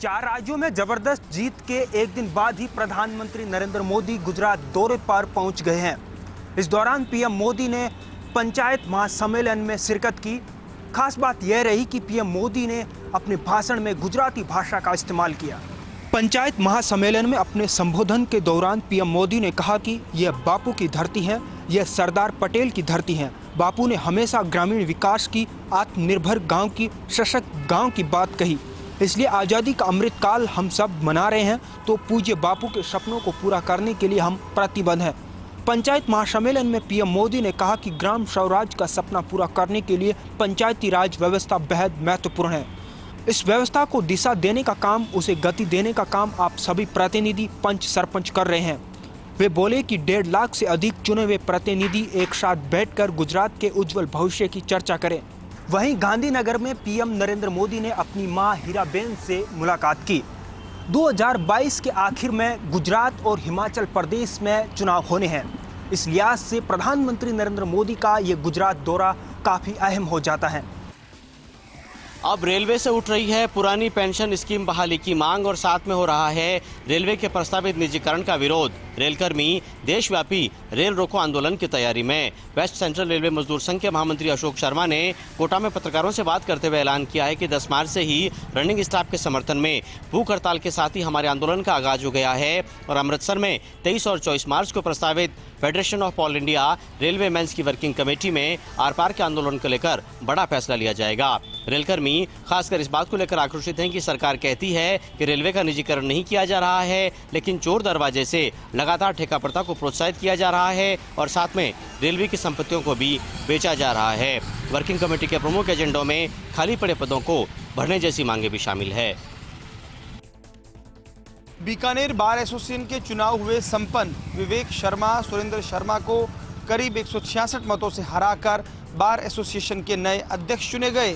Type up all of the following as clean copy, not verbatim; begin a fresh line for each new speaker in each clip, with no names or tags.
4 राज्यों में जबरदस्त जीत के एक दिन बाद ही प्रधानमंत्री नरेंद्र मोदी गुजरात दौरे पर पहुंच गए हैं। इस दौरान पीएम मोदी ने पंचायत महासम्मेलन में शिरकत की। खास बात यह रही कि पीएम मोदी ने अपने भाषण में गुजराती भाषा का इस्तेमाल किया। पंचायत महासम्मेलन में अपने संबोधन के दौरान पीएम मोदी ने कहा कि यह बापू की धरती है, यह सरदार पटेल की धरती है। बापू ने हमेशा ग्रामीण विकास की, आत्मनिर्भर गांव की, सशक्त गांव की बात कही। इसलिए आज़ादी का अमृतकाल हम सब मना रहे हैं, तो पूज्य बापू के सपनों को पूरा करने के लिए हम प्रतिबद्ध हैं। पंचायत महासम्मेलन में पीएम मोदी ने कहा कि ग्राम स्वराज का सपना पूरा करने के लिए पंचायती राज व्यवस्था बेहद महत्वपूर्ण है। इस व्यवस्था को दिशा देने का काम, उसे गति देने का काम आप सभी प्रतिनिधि, पंच, सरपंच कर रहे हैं। वे बोले कि 1.5 लाख से अधिक चुने हुए प्रतिनिधि एक साथ बैठकर गुजरात के उज्जवल भविष्य की चर्चा करें। वहीं गांधीनगर में पीएम नरेंद्र मोदी ने अपनी मां हीराबेन से मुलाकात की। 2022 के आखिर में गुजरात और हिमाचल प्रदेश में चुनाव होने हैं। इस लिहाज से प्रधानमंत्री नरेंद्र मोदी का ये गुजरात दौरा काफी अहम हो जाता है।
अब रेलवे से उठ रही है पुरानी पेंशन स्कीम बहाली की मांग और साथ में हो रहा है रेलवे के प्रस्तावित निजीकरण का विरोध। रेलकर्मी देशव्यापी रेल रोको आंदोलन की तैयारी में। वेस्ट सेंट्रल रेलवे मजदूर संघ के महामंत्री अशोक शर्मा ने कोटा में पत्रकारों से बात करते हुए ऐलान किया है कि 10 मार्च से ही रनिंग स्टाफ के समर्थन में भूख हड़ताल के साथ ही हमारे आंदोलन का आगाज हो गया है और अमृतसर में 23 और 24 मार्च को प्रस्तावित federation of all India railway men's की वर्किंग कमेटी में आर पार के आंदोलन को लेकर बड़ा फैसला लिया जाएगा। रेलकर्मी खासकर इस बात को लेकर आक्रोशित हैं कि सरकार कहती है कि रेलवे का निजीकरण नहीं किया जा रहा है, लेकिन चोर दरवाजे से लगातार ठेका प्रथा को प्रोत्साहित किया जा रहा है और साथ में रेलवे की संपत्तियों को भी बेचा जा रहा है। वर्किंग कमेटी के प्रमुख एजेंडों में खाली पड़े पदों को भरने जैसी मांगे भी शामिल है।
बीकानेर बार एसोसिएशन के चुनाव हुए संपन्न। विवेक शर्मा सुरेंद्र शर्मा को करीब 166 मतों से हराकर बार एसोसिएशन के नए अध्यक्ष चुने गए।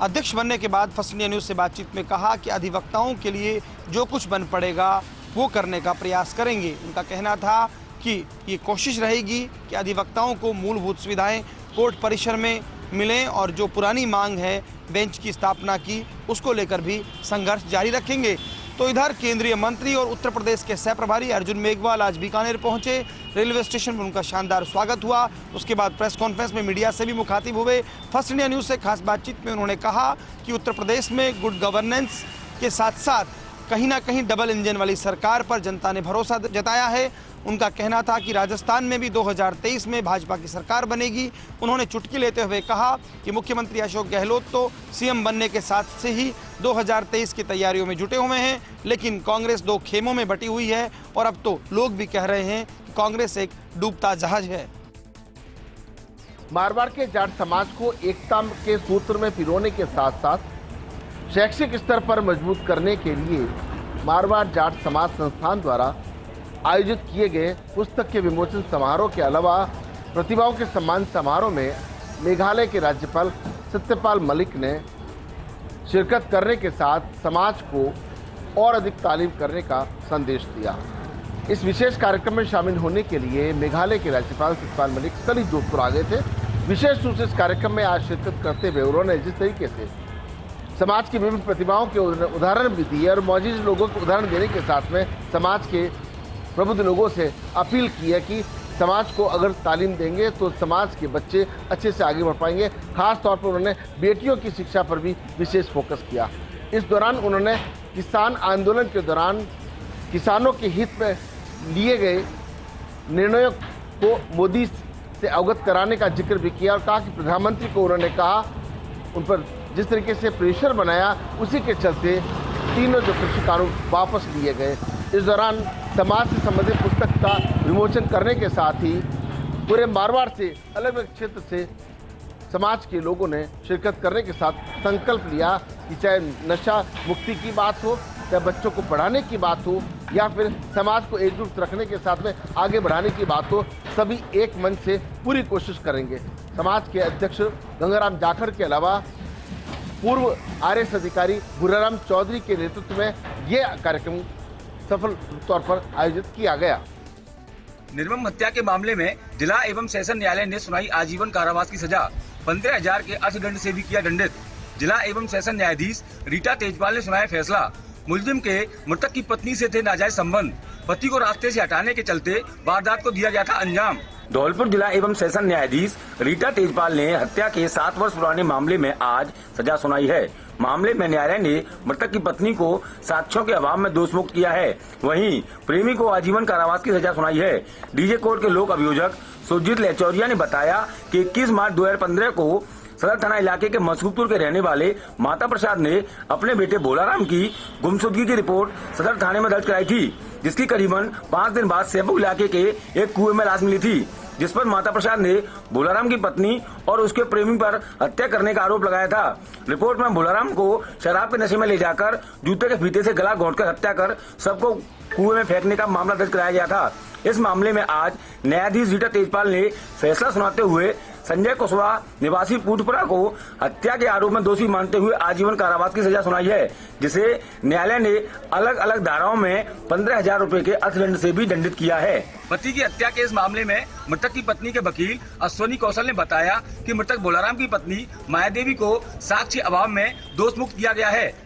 अध्यक्ष बनने के बाद फर्स्ट इंडिया न्यूज़ से बातचीत में कहा कि अधिवक्ताओं के लिए जो कुछ बन पड़ेगा वो करने का प्रयास करेंगे। उनका कहना था कि ये कोशिश रहेगी कि अधिवक्ताओं को मूलभूत सुविधाएं कोर्ट परिसर में मिलें और जो पुरानी मांग है बेंच की स्थापना की, उसको लेकर भी संघर्ष जारी रखेंगे। तो इधर केंद्रीय मंत्री और उत्तर प्रदेश के सह प्रभारी अर्जुन मेघवाल आज बीकानेर पहुंचे। रेलवे स्टेशन में उनका शानदार स्वागत हुआ। उसके बाद प्रेस कॉन्फ्रेंस में मीडिया से भी मुखातिब हुए। फर्स्ट इंडिया न्यूज़ से खास बातचीत में उन्होंने कहा कि उत्तर प्रदेश में गुड गवर्नेंस के साथ साथ कहीं ना कहीं डबल इंजन वाली सरकार पर जनता ने भरोसा जताया है। उनका कहना था कि राजस्थान में भी 2023 में भाजपा की सरकार बनेगी। उन्होंने चुटकी लेते हुए कहा कि मुख्यमंत्री अशोक गहलोत तो सीएम बनने के साथ से ही 2023 की तैयारियों में जुटे हुए हैं, लेकिन कांग्रेस 2 खेमों में बटी हुई है और अब तो लोग भी कह रहे हैं कि कांग्रेस एक डूबता जहाज है।
मारवाड़ के जाट समाज को एकता के सूत्र में पिरोने के साथ साथ शैक्षिक स्तर पर मजबूत करने के लिए मारवाड़ जाट समाज संस्थान द्वारा आयोजित किए गए पुस्तक के विमोचन समारोह के अलावा प्रतिभाओं के सम्मान समारोह में मेघालय के राज्यपाल सत्यपाल मलिक ने शिरकत करने के साथ समाज को और अधिक तालीम करने का संदेश दिया। इस विशेष कार्यक्रम में शामिल होने के लिए मेघालय के राज्यपाल सत्यपाल मलिक कल ही जोधपुर आ गए थे। विशेष रूप से इस कार्यक्रम में आज शिरकत करते हुए उन्होंने जिस तरीके से समाज की विभिन्न प्रतिभाओं के उदाहरण भी दिए और मौजूद लोगों को उदाहरण देने के साथ में समाज के प्रबुद्ध लोगों से अपील की है कि समाज को अगर तालीम देंगे तो समाज के बच्चे अच्छे से आगे बढ़ पाएंगे। खास तौर पर उन्होंने बेटियों की शिक्षा पर भी विशेष फोकस किया। इस दौरान उन्होंने किसान आंदोलन के दौरान किसानों के हित में लिए गए निर्णयों को मोदी से अवगत कराने का जिक्र भी किया और कहा कि प्रधानमंत्री को उन्होंने कहा, उन पर जिस तरीके से प्रेशर बनाया उसी के चलते तीनों जो कृषि कानून वापस लिए गए। इस दौरान समाज से संबंधित पुस्तक का विमोचन करने के साथ ही पूरे मारवाड़ से अलग अलग क्षेत्र से समाज के लोगों ने शिरकत करने के साथ संकल्प लिया कि चाहे नशा मुक्ति की बात हो, चाहे बच्चों को पढ़ाने की बात हो या फिर समाज को एकजुट रखने के साथ में आगे बढ़ाने की बात हो, सभी एक मन से पूरी कोशिश करेंगे। समाज के अध्यक्ष गंगाराम जाखड़ के अलावा पूर्व आरएस अधिकारी बुर्राराम चौधरी के नेतृत्व में यह कार्यक्रम सफल तौर पर आयोजित किया गया।
निर्मम हत्या के मामले में जिला एवं सेशन न्यायालय ने सुनाई आजीवन कारावास की सजा। 15,000 के अर्थदंड से भी किया दंडित। जिला एवं सेशन न्यायाधीश रीटा तेजपाल ने सुनाया फैसला। मुलजिम के मृतक की पत्नी से थे नाजायज संबंध। पति को रास्ते से हटाने के चलते वारदात को दिया गया था अंजाम। धौलपुर जिला एवं सेशन न्यायाधीश रीटा तेजपाल ने हत्या के 7 वर्ष पुराने मामले में आज सजा सुनाई है। मामले में न्यायालय ने मृतक की पत्नी को साक्ष्यों के अभाव में दोष मुक्त किया है। वहीं प्रेमी को आजीवन कारावास की सजा सुनाई है। डीजे कोर्ट के लोक अभियोजक सुरजीत लेचौरिया ने बताया कि 21 मार्च 2015 को सदर थाना इलाके के मसरूपुर के रहने वाले माता प्रसाद ने अपने बेटे भोलाराम की गुमशुदगी की रिपोर्ट सदर थाने में दर्ज कराई थी, जिसकी करीबन 5 दिन बाद सेबू इलाके के एक कुएं में लाश मिली थी, जिस पर माता प्रसाद ने भोलाराम की पत्नी और उसके प्रेमी पर हत्या करने का आरोप लगाया था। रिपोर्ट में भोलाराम को शराब के नशे में ले जाकर जूते के फीते से गला घोंटकर हत्या कर सबको कुएं में फेंकने का मामला दर्ज कराया गया था। इस मामले में आज न्यायाधीश रीटा तेजपाल ने फैसला सुनाते हुए संजय कुशवाहा निवासी पूटपुरा को हत्या के आरोप में दोषी मानते हुए आजीवन कारावास की सजा सुनाई है, जिसे न्यायालय ने अलग अलग धाराओं में 15,000 रुपए के अर्थदंड से भी दंडित किया है। पति की हत्या के इस मामले में मृतक की पत्नी के वकील अश्वनी कौशल ने बताया कि मृतक भोलाराम की पत्नी माया देवी को साक्ष्य अभाव में दोष मुक्त किया गया है।